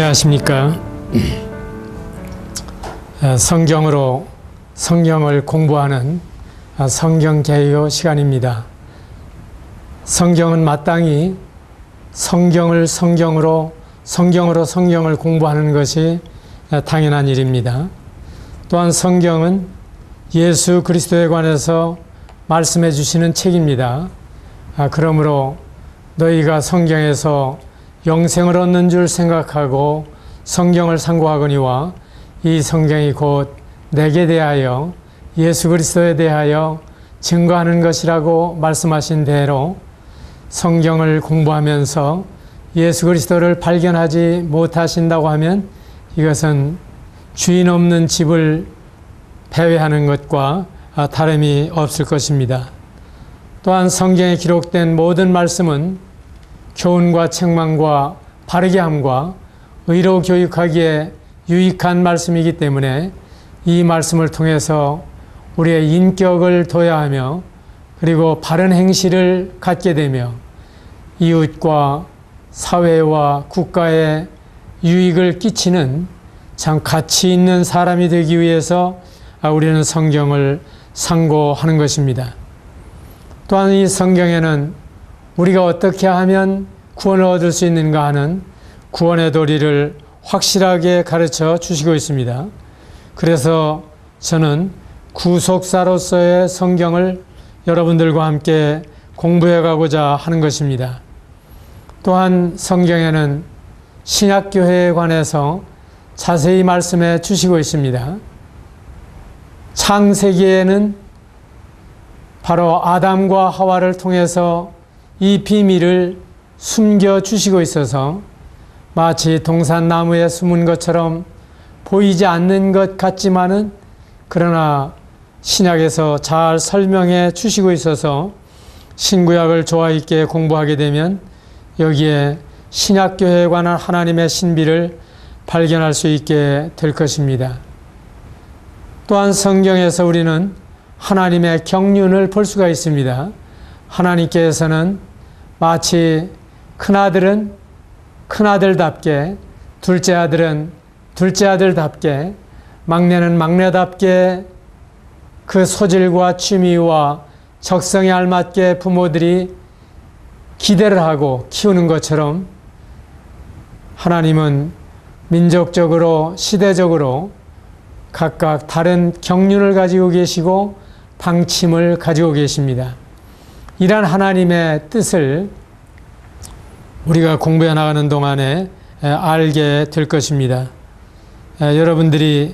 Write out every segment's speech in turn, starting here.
안녕하십니까. 성경으로 성경을 공부하는 성경개요 시간입니다. 성경은 마땅히 성경을 성경으로 성경을 공부하는 것이 당연한 일입니다. 또한 성경은 예수 그리스도에 관해서 말씀해 주시는 책입니다. 그러므로 너희가 성경에서 영생을 얻는 줄 생각하고 성경을 상고하거니와 이 성경이 곧 내게 대하여 예수 그리스도에 대하여 증거하는 것이라고 말씀하신 대로 성경을 공부하면서 예수 그리스도를 발견하지 못하신다고 하면 이것은 주인 없는 집을 배회하는 것과 다름이 없을 것입니다. 또한 성경에 기록된 모든 말씀은 교훈과 책망과 바르게 함과 의로 교육하기에 유익한 말씀이기 때문에 이 말씀을 통해서 우리의 인격을 둬야 하며 그리고 바른 행실을 갖게 되며 이웃과 사회와 국가에 유익을 끼치는 참 가치 있는 사람이 되기 위해서 우리는 성경을 상고하는 것입니다. 또한 이 성경에는 우리가 어떻게 하면 구원을 얻을 수 있는가 하는 구원의 도리를 확실하게 가르쳐 주시고 있습니다. 그래서 저는 구속사로서의 성경을 여러분들과 함께 공부해 가고자 하는 것입니다. 또한 성경에는 신약교회에 관해서 자세히 말씀해 주시고 있습니다. 창세기에는 바로 아담과 하와를 통해서 이 비밀을 숨겨주시고 있어서 마치 동산나무에 숨은 것처럼 보이지 않는 것 같지만은 그러나 신약에서 잘 설명해 주시고 있어서 신구약을 조화 있게 공부하게 되면 여기에 신약교회에 관한 하나님의 신비를 발견할 수 있게 될 것입니다. 또한 성경에서 우리는 하나님의 경륜을 볼 수가 있습니다. 하나님께서는 마치 큰아들은 큰아들답게, 둘째 아들은 둘째 아들답게, 막내는 막내답게 그 소질과 취미와 적성에 알맞게 부모들이 기대를 하고 키우는 것처럼 하나님은 민족적으로, 시대적으로 각각 다른 경륜을 가지고 계시고 방침을 가지고 계십니다. 이러한 하나님의 뜻을 우리가 공부해 나가는 동안에 알게 될 것입니다. 여러분들이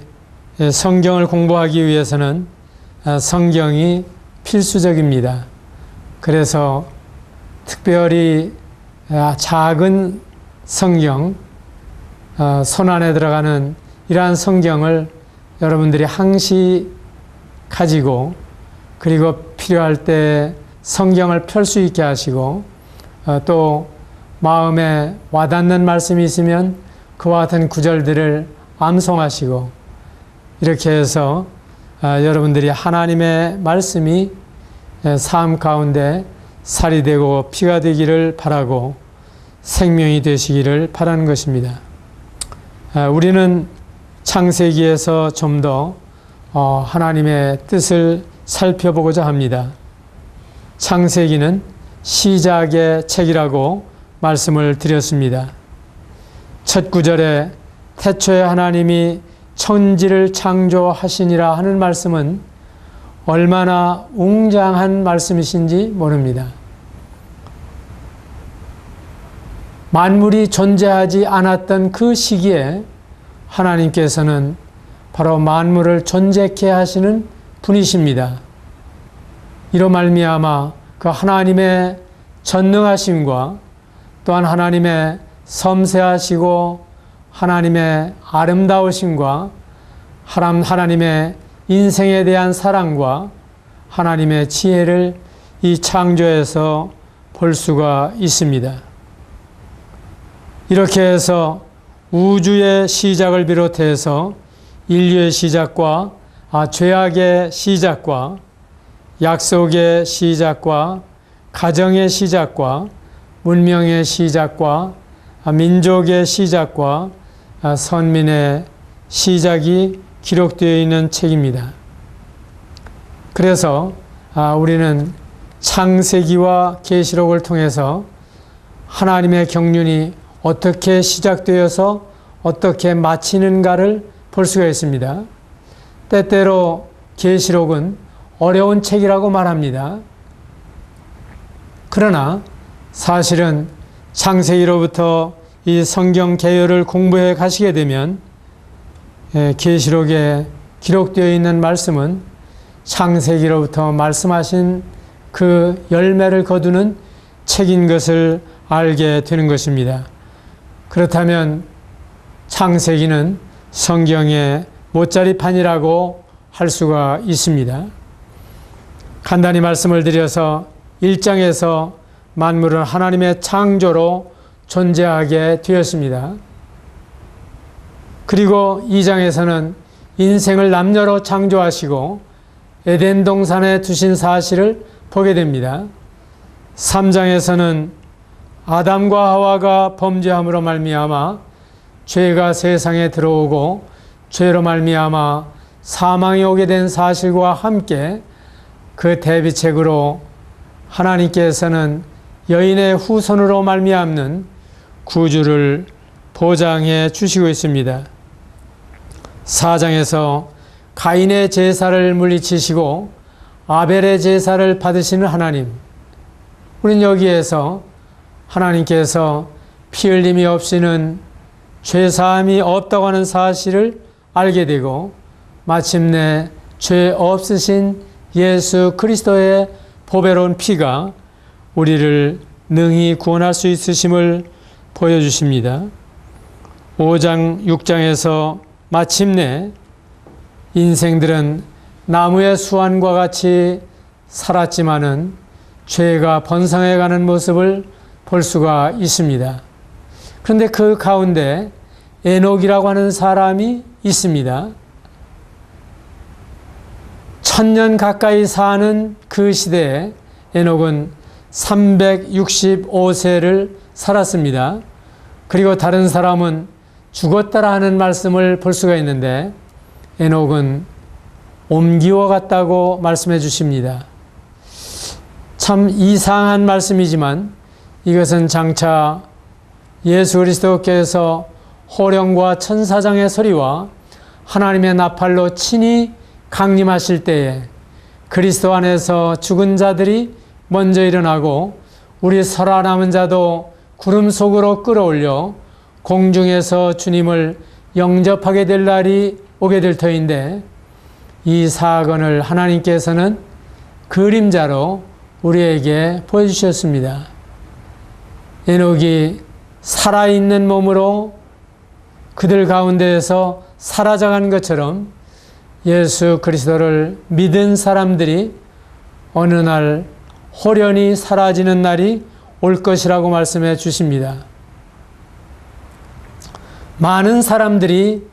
성경을 공부하기 위해서는 성경이 필수적입니다. 그래서 특별히 작은 성경, 손 안에 들어가는 이러한 성경을 여러분들이 항시 가지고 그리고 필요할 때 성경을 펼 수 있게 하시고 또 마음에 와닿는 말씀이 있으면 그와 같은 구절들을 암송하시고 이렇게 해서 여러분들이 하나님의 말씀이 삶 가운데 살이 되고 피가 되기를 바라고 생명이 되시기를 바라는 것입니다. 우리는 창세기에서 좀 더 하나님의 뜻을 살펴보고자 합니다. 창세기는 시작의 책이라고 말씀을 드렸습니다. 첫 구절에 태초에 하나님이 천지를 창조하시니라 하는 말씀은 얼마나 웅장한 말씀이신지 모릅니다. 만물이 존재하지 않았던 그 시기에 하나님께서는 바로 만물을 존재케 하시는 분이십니다. 이로 말미암아 그 하나님의 전능하심과 또한 하나님의 섬세하시고 하나님의 아름다우심과 하나님의 인생에 대한 사랑과 하나님의 지혜를 이 창조에서 볼 수가 있습니다. 이렇게 해서 우주의 시작을 비롯해서 인류의 시작과 죄악의 시작과 약속의 시작과 가정의 시작과 문명의 시작과 민족의 시작과 선민의 시작이 기록되어 있는 책입니다. 그래서 우리는 창세기와 계시록을 통해서 하나님의 경륜이 어떻게 시작되어서 어떻게 마치는가를 볼 수가 있습니다. 때때로 계시록은 어려운 책이라고 말합니다. 그러나 사실은 창세기로부터 이 성경 개요를 공부해 가시게 되면 계시록에 기록되어 있는 말씀은 창세기로부터 말씀하신 그 열매를 거두는 책인 것을 알게 되는 것입니다. 그렇다면 창세기는 성경의 못자리판이라고 할 수가 있습니다. 간단히 말씀을 드려서 1장에서 만물은 하나님의 창조로 존재하게 되었습니다. 그리고 2장에서는 인생을 남녀로 창조하시고 에덴 동산에 두신 사실을 보게 됩니다. 3장에서는 아담과 하와가 범죄함으로 말미암아 죄가 세상에 들어오고 죄로 말미암아 사망이 오게 된 사실과 함께 그 대비책으로 하나님께서는 여인의 후손으로 말미암는 구주를 보장해 주시고 있습니다. 4장에서 가인의 제사를 물리치시고 아벨의 제사를 받으시는 하나님, 우리는 여기에서 하나님께서 피 흘림이 없이는 죄사함이 없다고 하는 사실을 알게 되고 마침내 죄 없으신 예수 그리스도의 보배로운 피가 우리를 능히 구원할 수 있으심을 보여주십니다. 5장, 6장에서 마침내 인생들은 나무의 수완과 같이 살았지만은 죄가 번성해가는 모습을 볼 수가 있습니다. 그런데 그 가운데 에녹이라고 하는 사람이 있습니다. 1000년 가까이 사는 그 시대에 에녹은 365세를 살았습니다. 그리고 다른 사람은 죽었다라 하는 말씀을 볼 수가 있는데 에녹은 옮기와 같다고 말씀해 주십니다. 참 이상한 말씀이지만 이것은 장차 예수 그리스도께서 호령과 천사장의 소리와 하나님의 나팔로 친히 강림하실 때에 그리스도 안에서 죽은 자들이 먼저 일어나고 우리 살아남은 자도 구름 속으로 끌어올려 공중에서 주님을 영접하게 될 날이 오게 될 터인데 이 사건을 하나님께서는 그림자로 우리에게 보여주셨습니다. 에녹이 살아있는 몸으로 그들 가운데에서 사라져간 것처럼 예수 그리스도를 믿은 사람들이 어느 날 호련히 사라지는 날이 올 것이라고 말씀해 주십니다. 많은 사람들이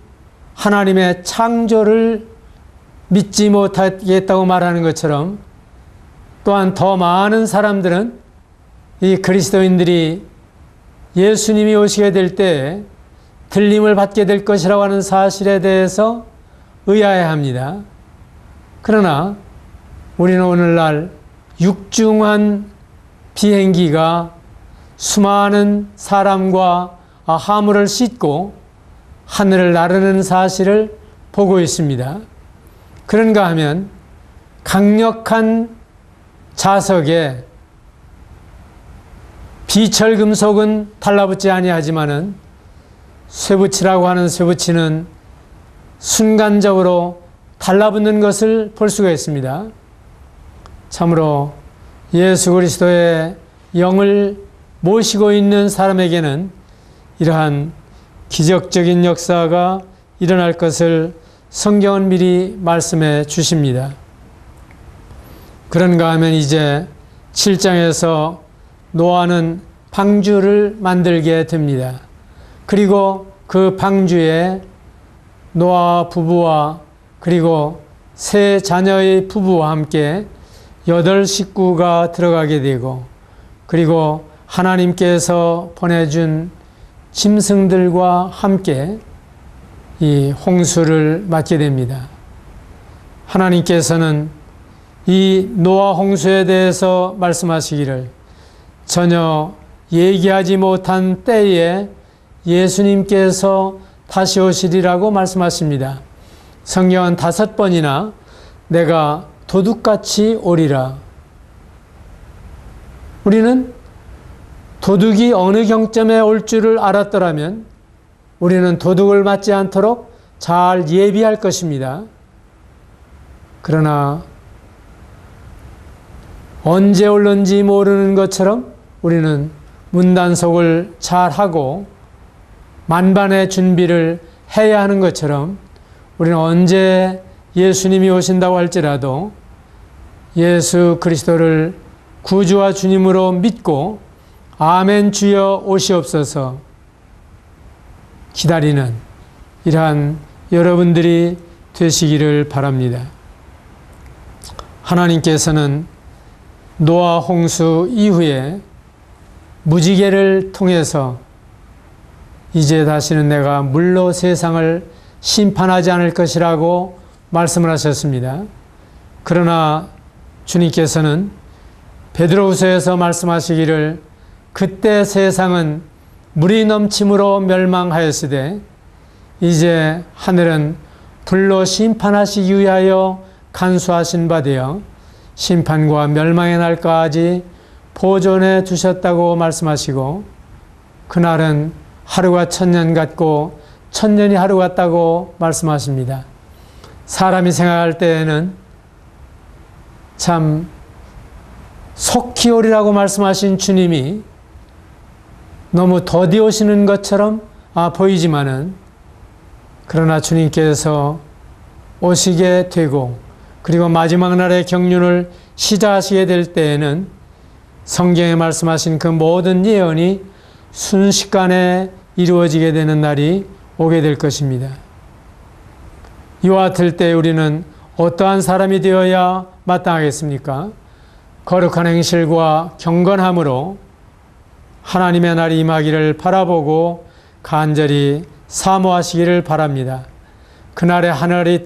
하나님의 창조를 믿지 못하겠다고 말하는 것처럼 또한 더 많은 사람들은 이 그리스도인들이 예수님이 오시게 될 때 들림을 받게 될 것이라고 하는 사실에 대해서 의아해합니다. 그러나 우리는 오늘날 육중한 비행기가 수많은 사람과 화물을 싣고 하늘을 나르는 사실을 보고 있습니다. 그런가 하면 강력한 자석에 비철금속은 달라붙지 아니하지만은 쇠붙이라고 하는 쇠붙이는 순간적으로 달라붙는 것을 볼 수가 있습니다. 참으로 예수 그리스도의 영을 모시고 있는 사람에게는 이러한 기적적인 역사가 일어날 것을 성경은 미리 말씀해 주십니다. 그런가 하면 이제 7장에서 노아는 방주를 만들게 됩니다. 그리고 그 방주에 노아 부부와 그리고 세 자녀의 부부와 함께 8 식구가 들어가게 되고 그리고 하나님께서 보내준 짐승들과 함께 이 홍수를 맞게 됩니다. 하나님께서는 이 노아 홍수에 대해서 말씀하시기를 전혀 얘기하지 못한 때에 예수님께서 다시 오시리라고 말씀하십니다. 성경은 5번이나 내가 도둑같이 오리라. 우리는 도둑이 어느 경점에 올 줄을 알았더라면 우리는 도둑을 맞지 않도록 잘 예비할 것입니다. 그러나 언제 올는지 모르는 것처럼 우리는 문단속을 잘하고 만반의 준비를 해야 하는 것처럼 우리는 언제 예수님이 오신다고 할지라도 예수 그리스도를 구주와 주님으로 믿고 아멘 주여 오시옵소서 기다리는 이러한 여러분들이 되시기를 바랍니다. 하나님께서는 노아 홍수 이후에 무지개를 통해서 이제 다시는 내가 물로 세상을 심판하지 않을 것이라고 말씀을 하셨습니다. 그러나 주님께서는 베드로후서에서 말씀하시기를 그때 세상은 물이 넘침으로 멸망하였으되 이제 하늘은 불로 심판하시기 위하여 간수하신 바 되어 심판과 멸망의 날까지 보존해 두셨다고 말씀하시고 그날은 하루가 1000년 같고 1000년이 하루 같다고 말씀하십니다. 사람이 생각할 때에는 참 속히 오리라고 말씀하신 주님이 너무 더디 오시는 것처럼 보이지만은 그러나 주님께서 오시게 되고 그리고 마지막 날의 경륜을 시작하시게 될 때에는 성경에 말씀하신 그 모든 예언이 순식간에 이루어지게 되는 날이 오게 될 것입니다. 이와 같을 때 우리는 어떠한 사람이 되어야 마땅하겠습니까? 거룩한 행실과 경건함으로 하나님의 날이 임하기를 바라보고 간절히 사모하시기를 바랍니다. 그날의 하늘이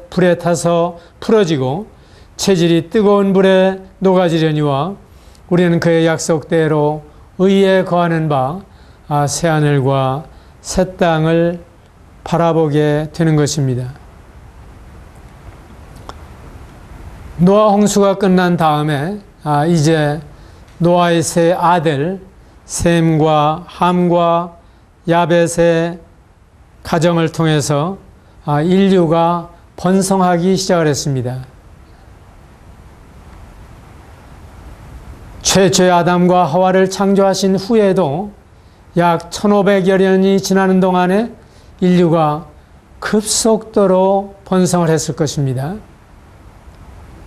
불에 타서 풀어지고 체질이 뜨거운 불에 녹아지려니와 우리는 그의 약속대로 의에 거하는 바 새하늘과 새 땅을 바라보게 되는 것입니다. 노아 홍수가 끝난 다음에 이제 노아의 세 아들 셈과 함과 야벳의 가정을 통해서 인류가 번성하기 시작을 했습니다. 최초의 아담과 하와를 창조하신 후에도 약 1500여 년이 지나는 동안에 인류가 급속도로 번성을 했을 것입니다.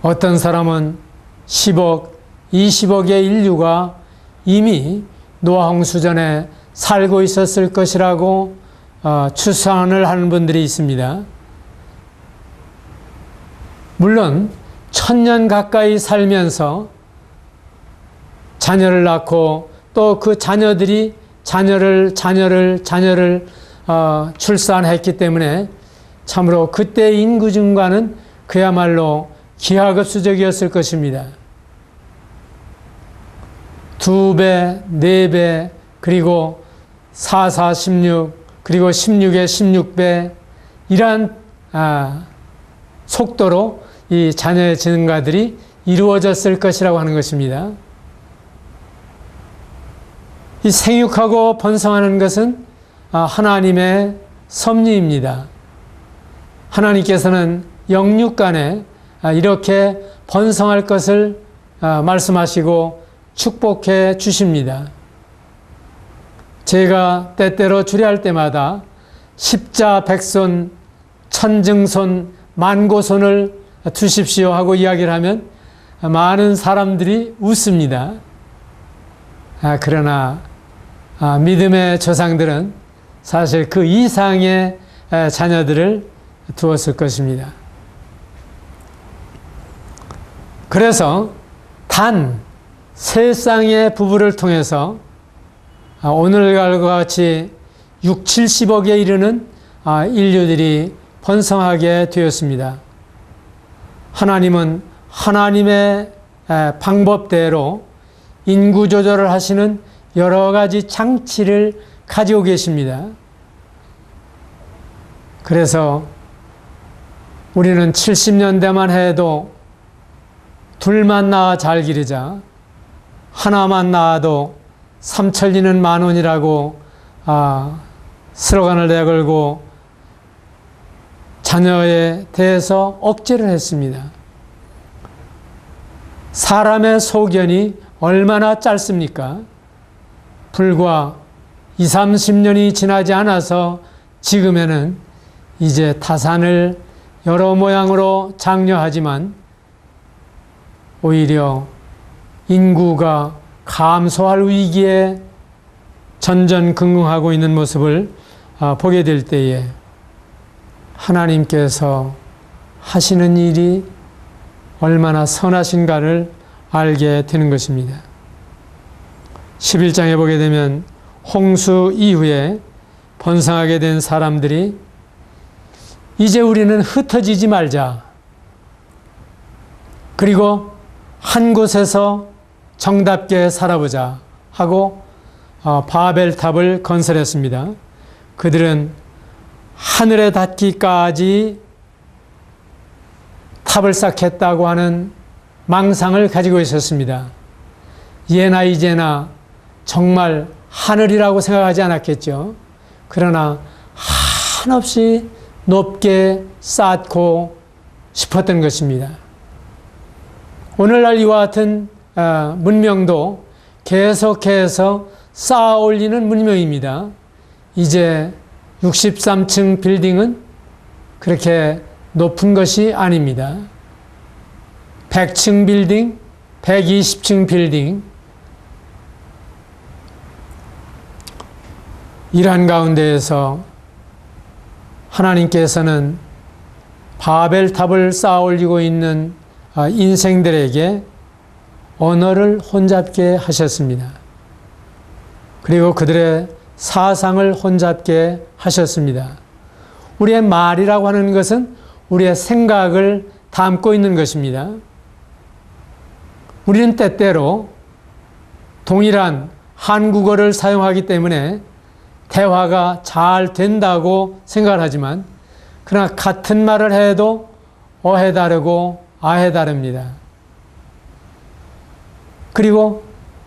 어떤 사람은 10억, 20억의 인류가 이미 노아 홍수 전에 살고 있었을 것이라고 추산을 하는 분들이 있습니다. 물론 1000년 가까이 살면서 자녀를 낳고 또 그 자녀들이 자녀를 출산했기 때문에 참으로 그때의 인구 증가는 그야말로 기하급수적이었을 것입니다. 2배, 4배, 그리고 4, 4, 16, 그리고 16에 16배 이러한 속도로 이 자녀의 증가들이 이루어졌을 것이라고 하는 것입니다. 이 생육하고 번성하는 것은 하나님의 섭리입니다. 하나님께서는 영육간에 이렇게 번성할 것을 말씀하시고 축복해 주십니다. 제가 때때로 주례할 때마다 십자 백손, 천증손, 만고손을 두십시오 하고 이야기를 하면 많은 사람들이 웃습니다. 그러나 믿음의 조상들은 사실 그 이상의 자녀들을 두었을 것입니다. 그래서 단 3쌍의 부부를 통해서 오늘과 같이 6, 70억에 이르는 인류들이 번성하게 되었습니다. 하나님은 하나님의 방법대로 인구 조절을 하시는 여러 가지 장치를 가지고 계십니다. 그래서 우리는 70년대만 해도 둘만 낳아 잘 기르자, 하나만 낳아도 삼천리는 만원이라고 슬로건을 내걸고 자녀에 대해서 억제를 했습니다. 사람의 소견이 얼마나 짧습니까? 불과 20, 30년이 지나지 않아서 지금에는 이제 타산을 여러 모양으로 장려하지만 오히려 인구가 감소할 위기에 전전긍긍하고 있는 모습을 보게 될 때에 하나님께서 하시는 일이 얼마나 선하신가를 알게 되는 것입니다. 11장에 보게 되면 홍수 이후에 번성하게 된 사람들이 이제 우리는 흩어지지 말자. 그리고 한 곳에서 정답게 살아보자 하고 바벨탑을 건설했습니다. 그들은 하늘에 닿기까지 탑을 쌓겠다고 하는 망상을 가지고 있었습니다. 예나 이제나 정말 하늘이라고 생각하지 않았겠죠. 그러나 한없이 높게 쌓고 싶었던 것입니다. 오늘날 이와 같은 문명도 계속해서 쌓아 올리는 문명입니다. 이제 63층 빌딩은 그렇게 높은 것이 아닙니다. 100층 빌딩, 120층 빌딩, 이러한 가운데에서 하나님께서는 바벨탑을 쌓아 올리고 있는 인생들에게 언어를 혼잡게 하셨습니다. 그리고 그들의 사상을 혼잡게 하셨습니다. 우리의 말이라고 하는 것은 우리의 생각을 담고 있는 것입니다. 우리는 때때로 동일한 한국어를 사용하기 때문에 대화가 잘 된다고 생각을 하지만 그러나 같은 말을 해도 어해 다르고 아해 다릅니다. 그리고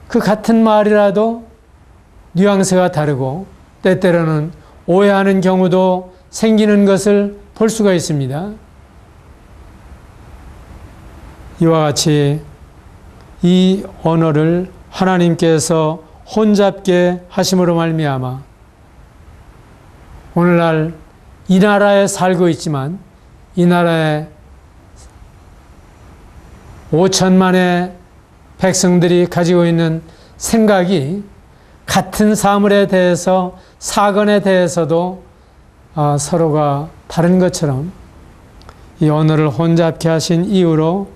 그 같은 말이라도 뉘앙스가 다르고 때때로는 오해하는 경우도 생기는 것을 볼 수가 있습니다. 이와 같이 이 언어를 하나님께서 혼잡게 하심으로 말미암아 오늘날 이 나라에 살고 있지만 이 나라에 5천만의 백성들이 가지고 있는 생각이 같은 사물에 대해서 사건에 대해서도 서로가 다른 것처럼 이 언어를 혼잡케 하신 이유로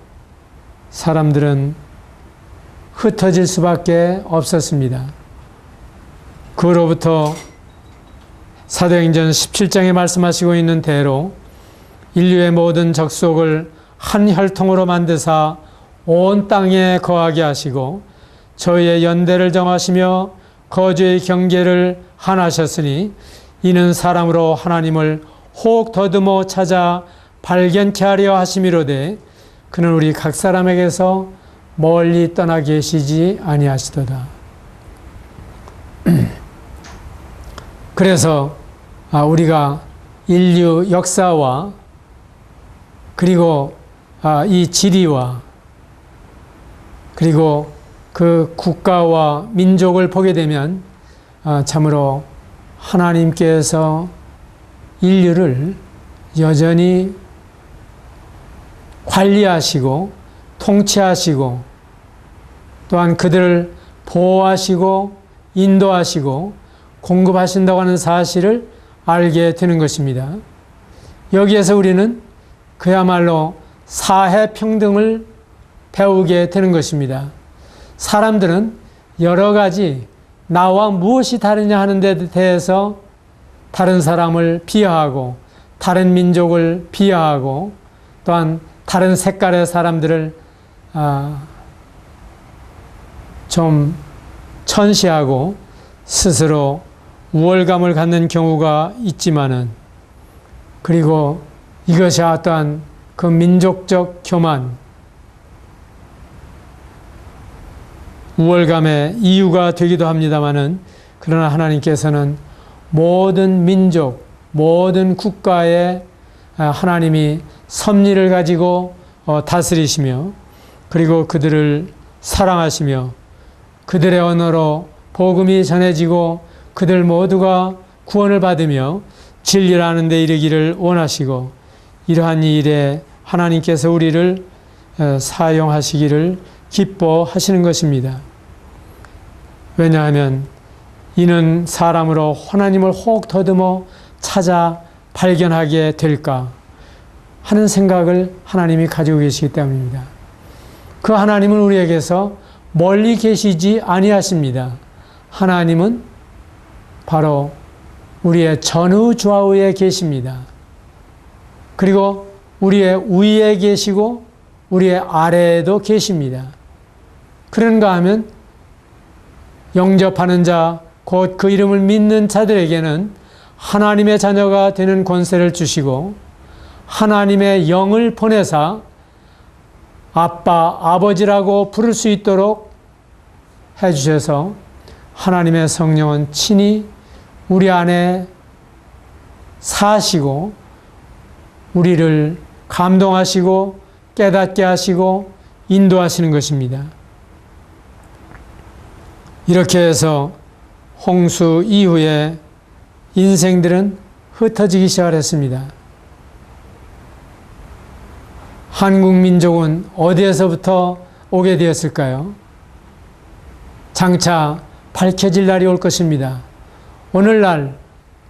사람들은 흩어질 수밖에 없었습니다. 그로부터 사도행전 17장에 말씀하시고 있는 대로 인류의 모든 족속을 한 혈통으로 만드사 온 땅에 거하게 하시고 저희의 연대를 정하시며 거주의 경계를 하나하셨으니 이는 사람으로 하나님을 혹 더듬어 찾아 발견케 하려 하심이로되 그는 우리 각 사람에게서 멀리 떠나 계시지 아니하시도다. 그래서 우리가 인류 역사와 그리고 이 지리와 그리고 그 국가와 민족을 보게 되면 참으로 하나님께서 인류를 여전히 관리하시고 통치하시고 또한 그들을 보호하시고 인도하시고 공급하신다고 하는 사실을 알게 되는 것입니다. 여기에서 우리는 그야말로 사회평등을 배우게 되는 것입니다. 사람들은 여러 가지 나와 무엇이 다르냐 하는 데 대해서 다른 사람을 비하하고 다른 민족을 비하하고 또한 다른 색깔의 사람들을 좀 천시하고 스스로 우월감을 갖는 경우가 있지만은, 그리고 이것이 어떠한 그 민족적 교만, 우월감의 이유가 되기도 합니다마는, 그러나 하나님께서는 모든 민족, 모든 국가에 하나님이 섭리를 가지고 다스리시며, 그리고 그들을 사랑하시며 그들의 언어로 복음이 전해지고 그들 모두가 구원을 받으며 진리를 아는 데 이르기를 원하시고, 이러한 일에 하나님께서 우리를 사용하시기를 기뻐하시는 것입니다. 왜냐하면 이는 사람으로 하나님을 혹 더듬어 찾아 발견하게 될까 하는 생각을 하나님이 가지고 계시기 때문입니다. 그 하나님은 우리에게서 멀리 계시지 아니하십니다. 하나님은 바로 우리의 전후 좌우에 계십니다. 그리고 우리의 위에 계시고 우리의 아래에도 계십니다. 그런가 하면 영접하는 자, 곧 그 이름을 믿는 자들에게는 하나님의 자녀가 되는 권세를 주시고 하나님의 영을 보내사 아빠, 아버지라고 부를 수 있도록 해주셔서 하나님의 성령은 친히 우리 안에 사시고 우리를 감동하시고 깨닫게 하시고 인도하시는 것입니다. 이렇게 해서 홍수 이후에 인생들은 흩어지기 시작했습니다. 한국 민족은 어디에서부터 오게 되었을까요? 장차 밝혀질 날이 올 것입니다. 오늘날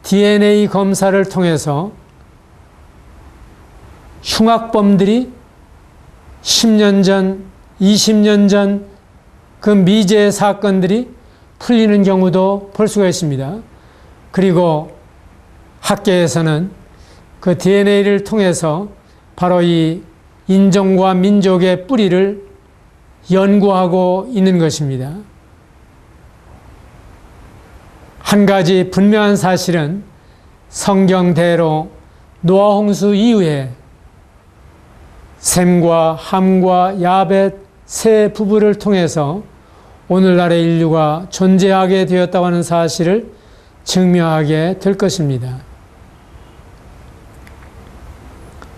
DNA 검사를 통해서 흉악범들이 10년 전, 20년 전 그 미제 사건들이 풀리는 경우도 볼 수가 있습니다. 그리고 학계에서는 그 DNA를 통해서 바로 이 인종과 민족의 뿌리를 연구하고 있는 것입니다. 한 가지 분명한 사실은 성경대로 노아 홍수 이후에 셈과 함과 야벳 세 부부를 통해서 오늘날의 인류가 존재하게 되었다고 하는 사실을 증명하게 될 것입니다.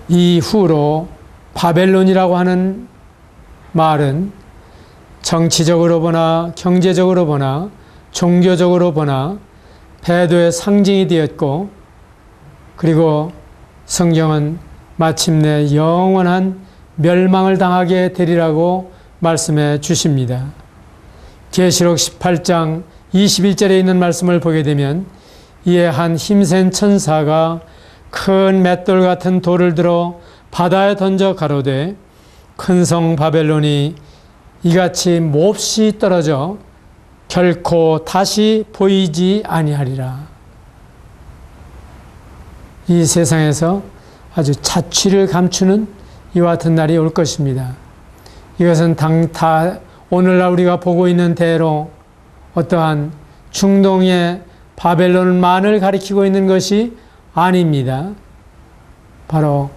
이후로 바벨론이라고 하는 말은 정치적으로 보나 경제적으로 보나 종교적으로 보나 배도의 상징이 되었고, 그리고 성경은 마침내 영원한 멸망을 당하게 되리라고 말씀해 주십니다. 계시록 18장 21절에 있는 말씀을 보게 되면 이에 한 힘센 천사가 큰 맷돌 같은 돌을 들어 바다에 던져 가로되 큰 성 바벨론이 이같이 몹시 떨어져 결코 다시 보이지 아니하리라. 이 세상에서 아주 자취를 감추는 이와 같은 날이 올 것입니다. 이것은 다 오늘날 우리가 보고 있는 대로 어떠한 중동의 바벨론만을 가리키고 있는 것이 아닙니다. 바로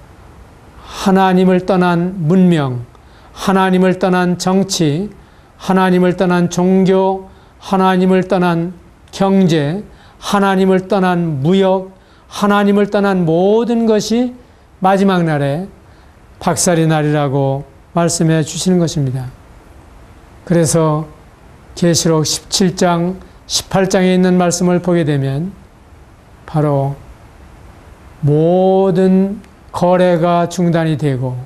하나님을 떠난 문명, 하나님을 떠난 정치, 하나님을 떠난 종교, 하나님을 떠난 경제, 하나님을 떠난 무역, 하나님을 떠난 모든 것이 마지막 날에 박살이 날이라고 말씀해 주시는 것입니다. 그래서 계시록 17장, 18장에 있는 말씀을 보게 되면 바로 모든 거래가 중단이 되고,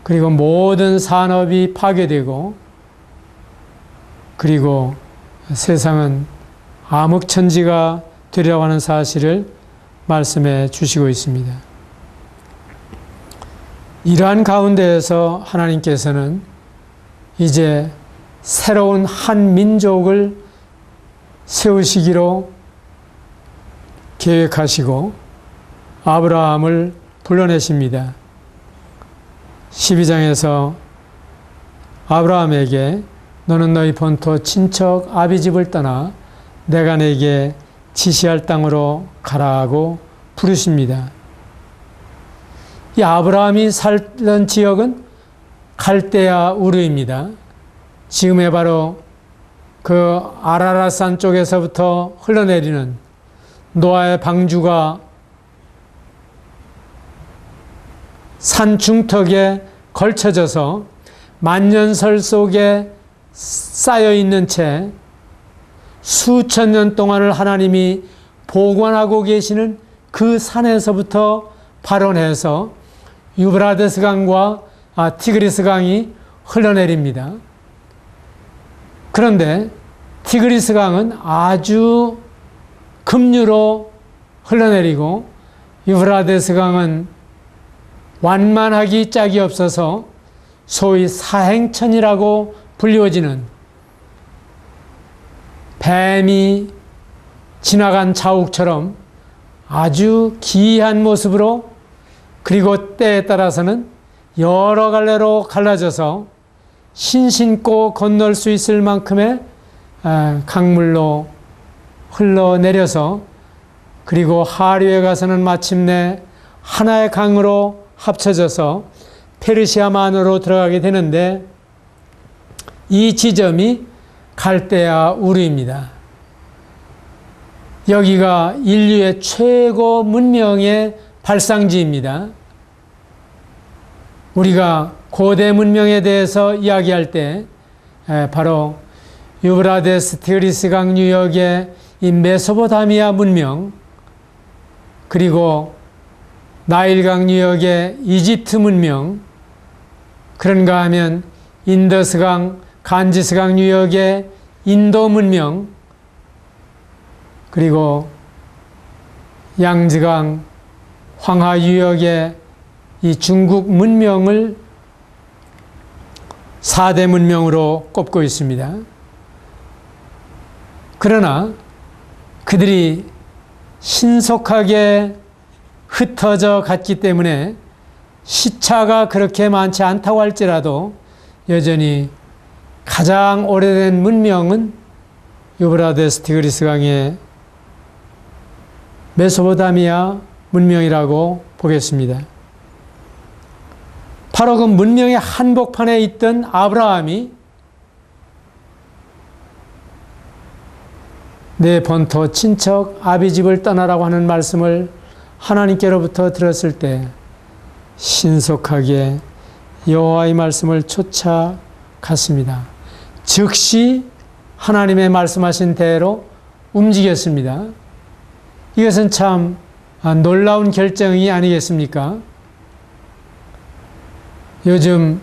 그리고 모든 산업이 파괴되고, 그리고 세상은 암흑천지가 되려고 하는 사실을 말씀해 주시고 있습니다. 이러한 가운데에서 하나님께서는 이제 새로운 한 민족을 세우시기로 계획하시고 아브라함을 불러내십니다. 12장에서 아브라함에게 너는 너희 본토 친척 아비 집을 떠나 내가 내게 지시할 땅으로 가라고 부르십니다. 이 아브라함이 살던 지역은 갈대아 우르입니다. 지금의 바로 그 아라랏산 쪽에서부터 흘러내리는 노아의 방주가 산 중턱에 걸쳐져서 만년설 속에 쌓여 있는 채 수천 년 동안을 하나님이 보관하고 계시는 그 산에서부터 발원해서 유브라데스 강과 티그리스 강이 흘러내립니다. 그런데 티그리스 강은 아주 급류로 흘러내리고 유브라데스 강은 완만하기 짝이 없어서 소위 사행천이라고 불리워지는 뱀이 지나간 자욱처럼 아주 기이한 모습으로, 그리고 때에 따라서는 여러 갈래로 갈라져서 신신고 건널 수 있을 만큼의 강물로 흘러내려서, 그리고 하류에 가서는 마침내 하나의 강으로 합쳐져서 페르시아만으로 들어가게 되는데, 이 지점이 갈대아 우르입니다. 여기가 인류의 최고 문명의 발상지입니다. 우리가 고대 문명에 대해서 이야기할 때 바로 유브라데스 티그리스 강 유역의 이 메소포타미아 문명, 그리고 나일강 유역의 이집트 문명, 그런가 하면 인더스강, 간지스강 유역의 인도 문명, 그리고 양즈강, 황하 유역의 이 중국 문명을 4대 문명으로 꼽고 있습니다. 그러나 그들이 신속하게 흩어져 갔기 때문에 시차가 그렇게 많지 않다고 할지라도 여전히 가장 오래된 문명은 유브라데스 티그리스 강의 메소포타미아 문명이라고 보겠습니다. 바로 그 문명의 한복판에 있던 아브라함이 내 본토 친척 아비 집을 떠나라고 하는 말씀을 하나님께로부터 들었을 때 신속하게 여호와의 말씀을 쫓아갔습니다. 즉시 하나님의 말씀하신 대로 움직였습니다. 이것은 참 놀라운 결정이 아니겠습니까? 요즘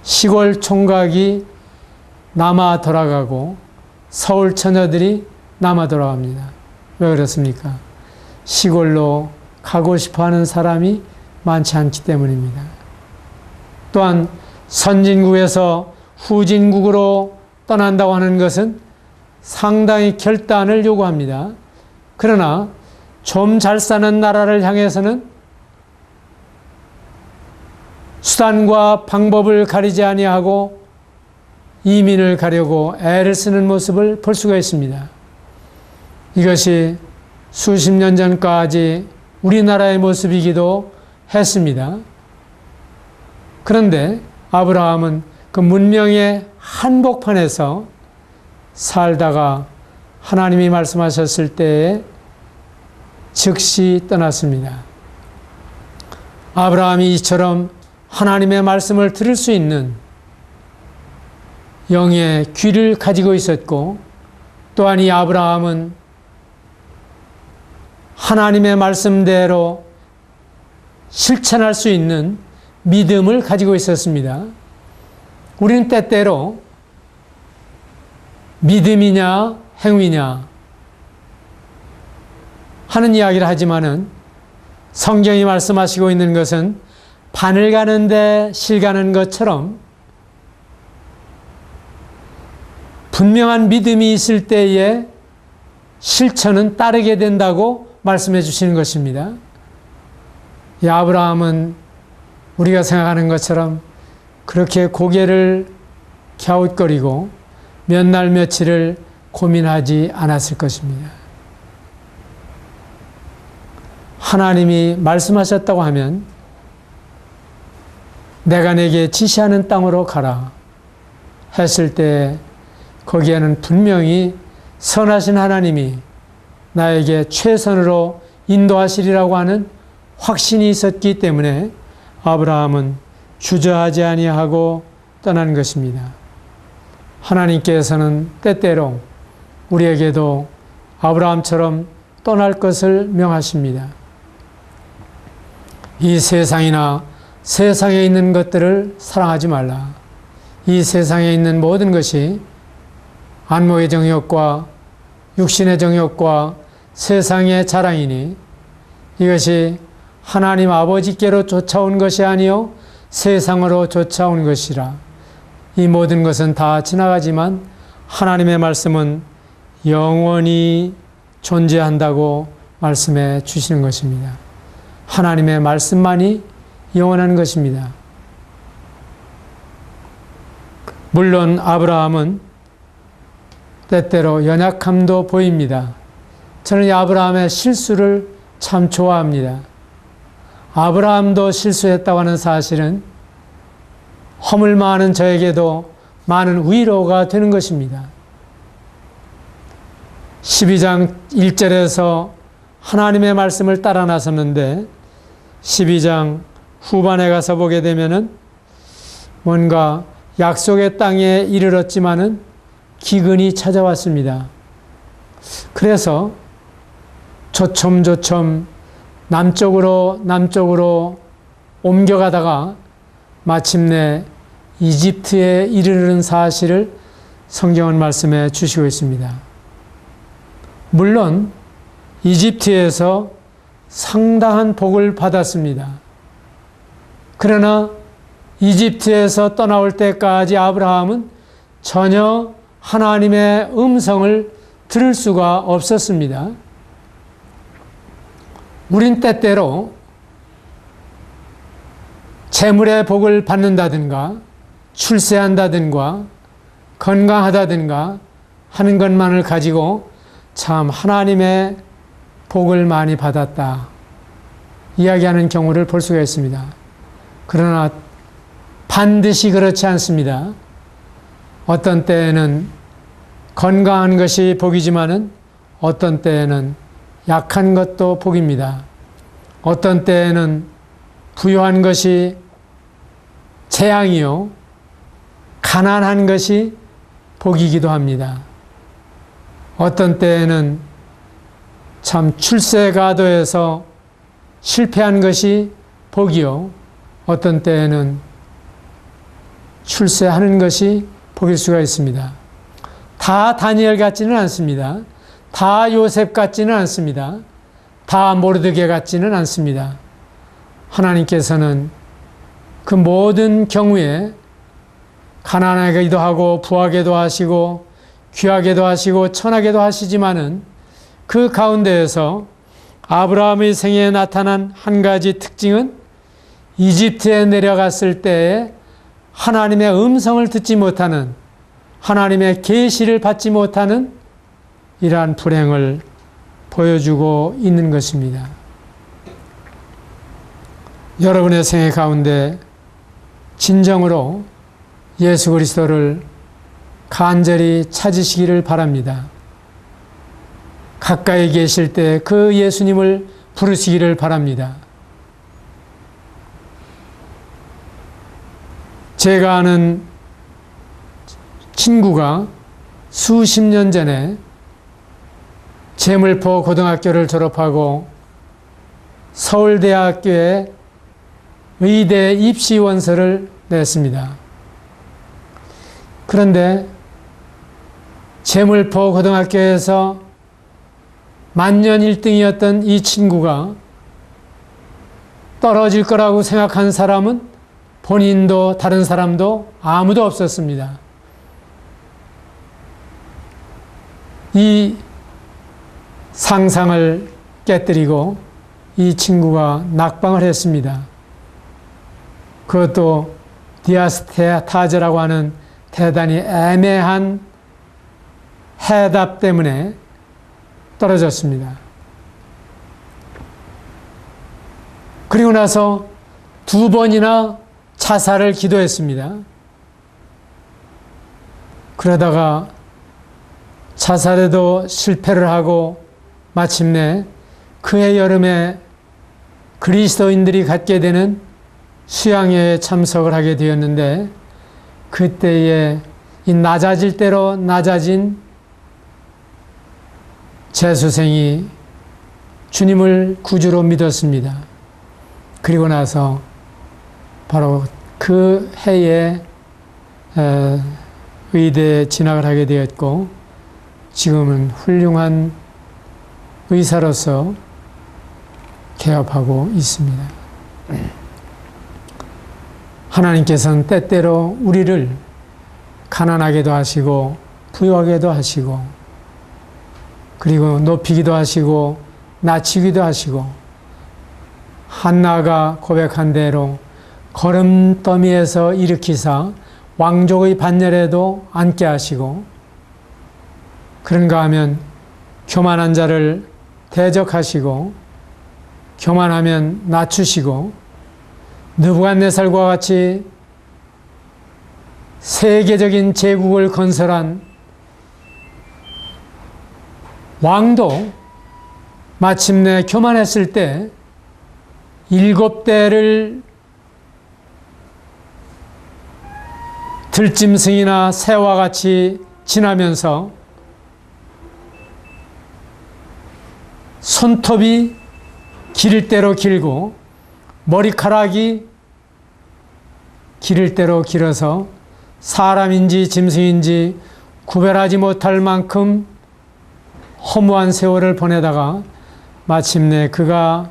시골 총각이 남아 돌아가고 서울 처녀들이 남아 돌아갑니다. 왜 그렇습니까? 시골로 가고 싶어하는 사람이 많지 않기 때문입니다. 또한 선진국에서 후진국으로 떠난다고 하는 것은 상당히 결단을 요구합니다. 그러나 좀 잘 사는 나라를 향해서는 수단과 방법을 가리지 아니하고 이민을 가려고 애를 쓰는 모습을 볼 수가 있습니다. 이것이 수십 년 전까지 우리나라의 모습이기도 했습니다. 그런데 아브라함은 그 문명의 한복판에서 살다가 하나님이 말씀하셨을 때에 즉시 떠났습니다. 아브라함이 이처럼 하나님의 말씀을 들을 수 있는 영의 귀를 가지고 있었고, 또한 이 아브라함은 하나님의 말씀대로 실천할 수 있는 믿음을 가지고 있었습니다. 우리는 때때로 믿음이냐 행위냐 하는 이야기를 하지만은 성경이 말씀하시고 있는 것은 바늘 가는데 실 가는 것처럼 분명한 믿음이 있을 때에 실천은 따르게 된다고 말씀해 주시는 것입니다. 이 아브라함은 우리가 생각하는 것처럼 그렇게 고개를 갸웃거리고 몇 날 며칠을 고민하지 않았을 것입니다. 하나님이 말씀하셨다고 하면 내가 내게 지시하는 땅으로 가라 했을 때 거기에는 분명히 선하신 하나님이 나에게 최선으로 인도하시리라고 하는 확신이 있었기 때문에 아브라함은 주저하지 아니하고 떠난 것입니다. 하나님께서는 때때로 우리에게도 아브라함처럼 떠날 것을 명하십니다. 이 세상이나 세상에 있는 것들을 사랑하지 말라. 이 세상에 있는 모든 것이 안목의 정욕과 육신의 정욕과 세상의 자랑이니 이것이 하나님 아버지께로 쫓아온 것이 아니요 세상으로 쫓아온 것이라. 이 모든 것은 다 지나가지만 하나님의 말씀은 영원히 존재한다고 말씀해 주시는 것입니다. 하나님의 말씀만이 영원한 것입니다. 물론 아브라함은 때때로 연약함도 보입니다. 저는 이 아브라함의 실수를 참 좋아합니다. 아브라함도 실수했다고 하는 사실은 허물 많은 저에게도 많은 위로가 되는 것입니다. 12장 1절에서 하나님의 말씀을 따라 나섰는데 12장 후반에 가서 보게 되면은 뭔가 약속의 땅에 이르렀지만은 기근이 찾아왔습니다. 그래서 조첨조첨 남쪽으로 옮겨가다가 마침내 이집트에 이르는 사실을 성경은 말씀해 주시고 있습니다. 물론 이집트에서 상당한 복을 받았습니다. 그러나 이집트에서 떠나올 때까지 아브라함은 전혀 하나님의 음성을 들을 수가 없었습니다. 우린 때때로 재물의 복을 받는다든가 출세한다든가 건강하다든가 하는 것만을 가지고 참 하나님의 복을 많이 받았다 이야기하는 경우를 볼 수가 있습니다. 그러나 반드시 그렇지 않습니다. 어떤 때에는 건강한 것이 복이지만은 어떤 때에는 약한 것도 복입니다. 어떤 때에는 부유한 것이 재앙이요 가난한 것이 복이기도 합니다. 어떤 때에는 참 출세가도에서 실패한 것이 복이요 어떤 때에는 출세하는 것이 복일 수가 있습니다. 다 다니엘 같지는 않습니다. 다 요셉 같지는 않습니다. 다 모르드게 같지는 않습니다. 하나님께서는 그 모든 경우에 가난하기도 하고 부하게도 하시고 귀하게도 하시고 천하게도 하시지만은 그 가운데에서 아브라함의 생애에 나타난 한 가지 특징은 이집트에 내려갔을 때에 하나님의 음성을 듣지 못하는 하나님의 계시를 받지 못하는 이러한 불행을 보여주고 있는 것입니다. 여러분의 생애 가운데 진정으로 예수 그리스도를 간절히 찾으시기를 바랍니다. 가까이 계실 때 그 예수님을 부르시기를 바랍니다. 제가 아는 친구가 수십 년 전에 제물포 고등학교를 졸업하고 서울대학교에 의대 입시원서를 냈습니다. 그런데 제물포 고등학교에서 만년 1등이었던 이 친구가 떨어질 거라고 생각한 사람은 본인도 다른 사람도 아무도 없었습니다. 이 상상을 깨뜨리고 이 친구가 낙방을 했습니다. 그것도 디아스타제라고 하는 대단히 애매한 해답 때문에 떨어졌습니다. 그리고 나서 2번이나 자살을 기도했습니다. 그러다가 자살에도 실패를 하고 마침내 그해 여름에 그리스도인들이 갖게 되는 수양회에 참석을 하게 되었는데, 그때에 이 낮아질 대로 낮아진 재수생이 주님을 구주로 믿었습니다. 그리고 나서 바로 그 해에 의대에 진학을 하게 되었고, 지금은 훌륭한 의사로서 개업하고 있습니다. 하나님께서는 때때로 우리를 가난하게도 하시고 부유하게도 하시고, 그리고 높이기도 하시고 낮추기도 하시고, 한나가 고백한 대로 거름더미에서 일으키사 왕족의 반열에도 앉게 하시고, 그런가 하면 교만한 자를 대적하시고, 교만하면 낮추시고, 느부갓네살과 같이 세계적인 제국을 건설한 왕도 마침내 교만했을 때 7대를 들짐승이나 새와 같이 지나면서 손톱이 기를 대로 길고 머리카락이 기를 대로 길어서 사람인지 짐승인지 구별하지 못할 만큼 허무한 세월을 보내다가 마침내 그가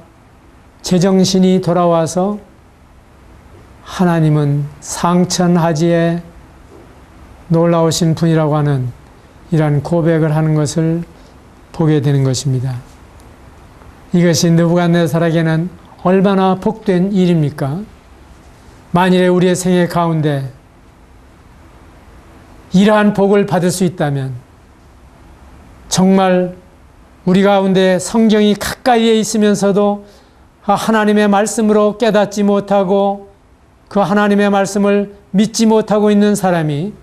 제정신이 돌아와서 하나님은 상천하지에 놀라우신 분이라고 하는 이러한 고백을 하는 것을 보게 되는 것입니다. 이것이 느부갓네살에게는 얼마나 복된 일입니까? 만일에 우리의 생애 가운데 이러한 복을 받을 수 있다면, 정말 우리 가운데 성경이 가까이에 있으면서도 하나님의 말씀으로 깨닫지 못하고 그 하나님의 말씀을 믿지 못하고 있는 사람이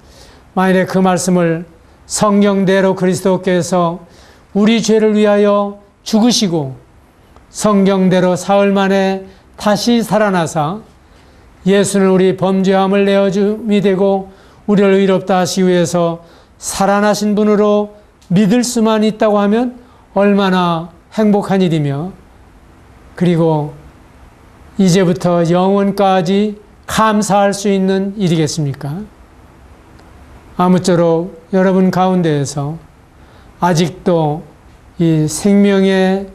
만일에 그 말씀을 성경대로 그리스도께서 우리 죄를 위하여 죽으시고 성경대로 사흘 만에 다시 살아나사 예수는 우리 범죄함을 내어줌이 되고 우리를 의롭다 하시기 위해서 살아나신 분으로 믿을 수만 있다고 하면 얼마나 행복한 일이며, 그리고 이제부터 영원까지 감사할 수 있는 일이겠습니까? 아무쪼록 여러분 가운데에서 아직도 이 생명의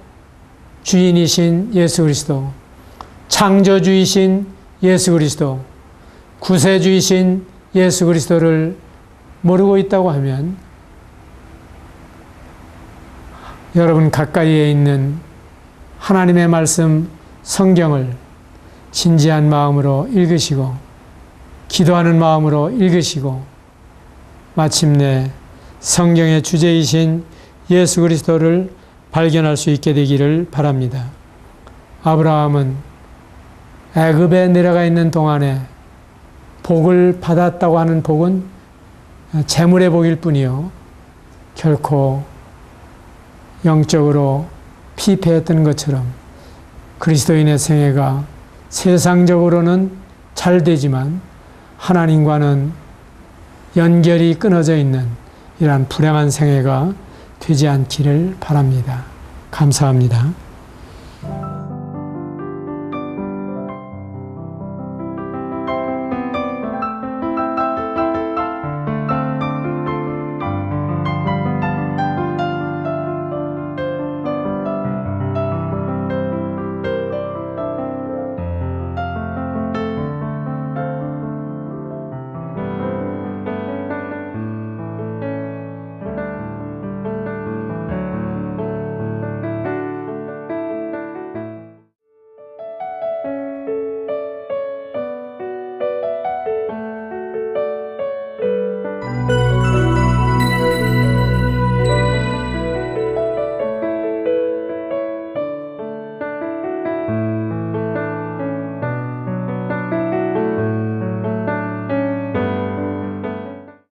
주인이신 예수 그리스도, 창조주이신 예수 그리스도, 구세주이신 예수 그리스도를 모르고 있다고 하면 여러분 가까이에 있는 하나님의 말씀 성경을 진지한 마음으로 읽으시고 기도하는 마음으로 읽으시고 마침내 성경의 주제이신 예수 그리스도를 발견할 수 있게 되기를 바랍니다. 아브라함은 애굽에 내려가 있는 동안에 복을 받았다고 하는 복은 재물의 복일 뿐이요, 결코 영적으로 피폐했던 것처럼 그리스도인의 생애가 세상적으로는 잘 되지만 하나님과는 연결이 끊어져 있는 이러한 불행한 생애가 되지 않기를 바랍니다. 감사합니다.